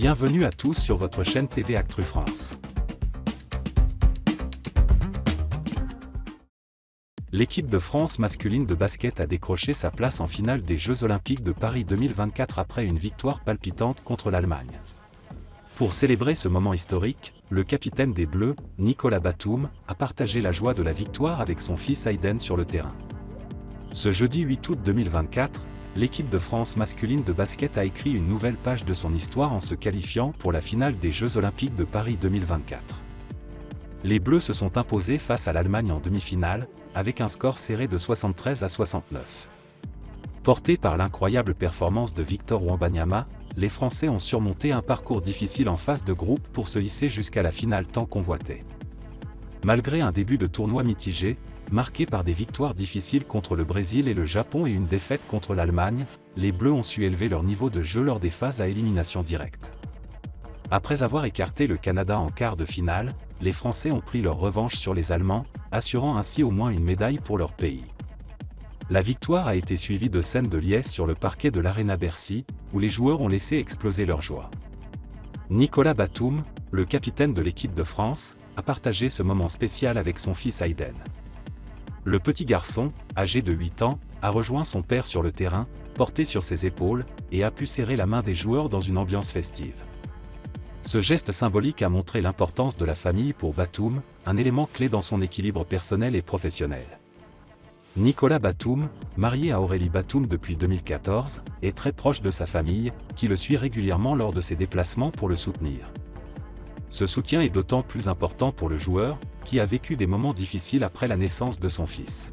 Bienvenue à tous sur votre chaîne TV Actu France. L'équipe de France masculine de basket a décroché sa place en finale des Jeux Olympiques de Paris 2024 après une victoire palpitante contre l'Allemagne. Pour célébrer ce moment historique, le capitaine des Bleus, Nicolas Batum, a partagé la joie de la victoire avec son fils Hayden sur le terrain. Ce jeudi 8 août 2024, l'équipe de France masculine de basket a écrit une nouvelle page de son histoire en se qualifiant pour la finale des Jeux Olympiques de Paris 2024. Les Bleus se sont imposés face à l'Allemagne en demi-finale, avec un score serré de 73-69. Portés par l'incroyable performance de Victor Wembanyama, les Français ont surmonté un parcours difficile en phase de groupe pour se hisser jusqu'à la finale tant convoitée. Malgré un début de tournoi mitigé, marqué par des victoires difficiles contre le Brésil et le Japon et une défaite contre l'Allemagne, les Bleus ont su élever leur niveau de jeu lors des phases à élimination directe. Après avoir écarté le Canada en quart de finale, les Français ont pris leur revanche sur les Allemands, assurant ainsi au moins une médaille pour leur pays. La victoire a été suivie de scènes de liesse sur le parquet de l'Arena Bercy, où les joueurs ont laissé exploser leur joie. Nicolas Batum, le capitaine de l'équipe de France, a partagé ce moment spécial avec son fils Hayden. Le petit garçon, âgé de 8 ans, a rejoint son père sur le terrain, porté sur ses épaules, et a pu serrer la main des joueurs dans une ambiance festive. Ce geste symbolique a montré l'importance de la famille pour Batum, un élément clé dans son équilibre personnel et professionnel. Nicolas Batum, marié à Aurélie Batum depuis 2014, est très proche de sa famille, qui le suit régulièrement lors de ses déplacements pour le soutenir. Ce soutien est d'autant plus important pour le joueur, qui a vécu des moments difficiles après la naissance de son fils.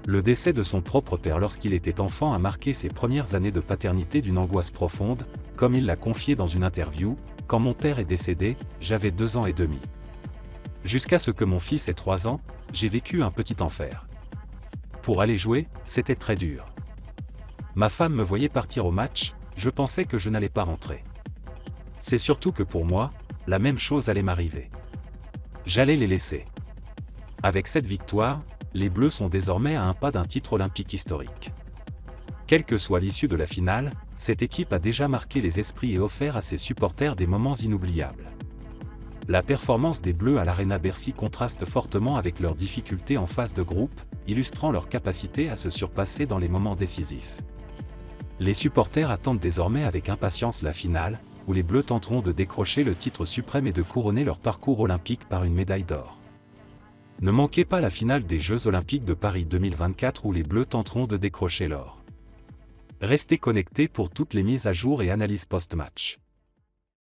Le décès de son propre père lorsqu'il était enfant a marqué ses premières années de paternité d'une angoisse profonde, comme il l'a confié dans une interview, « Quand mon père est décédé, j'avais 2 ans et demi. Jusqu'à ce que mon fils ait 3 ans, j'ai vécu un petit enfer. Pour aller jouer, c'était très dur. Ma femme me voyait partir au match, je pensais que je n'allais pas rentrer. C'est surtout que pour moi, la même chose allait m'arriver. J'allais les laisser. » Avec cette victoire, les Bleus sont désormais à un pas d'un titre olympique historique. Quelle que soit l'issue de la finale, cette équipe a déjà marqué les esprits et offert à ses supporters des moments inoubliables. La performance des Bleus à l'Arena Bercy contraste fortement avec leurs difficultés en phase de groupe, illustrant leur capacité à se surpasser dans les moments décisifs. Les supporters attendent désormais avec impatience la finale, où les Bleus tenteront de décrocher le titre suprême et de couronner leur parcours olympique par une médaille d'or. Ne manquez pas la finale des Jeux Olympiques de Paris 2024 où les Bleus tenteront de décrocher l'or. Restez connectés pour toutes les mises à jour et analyses post-match.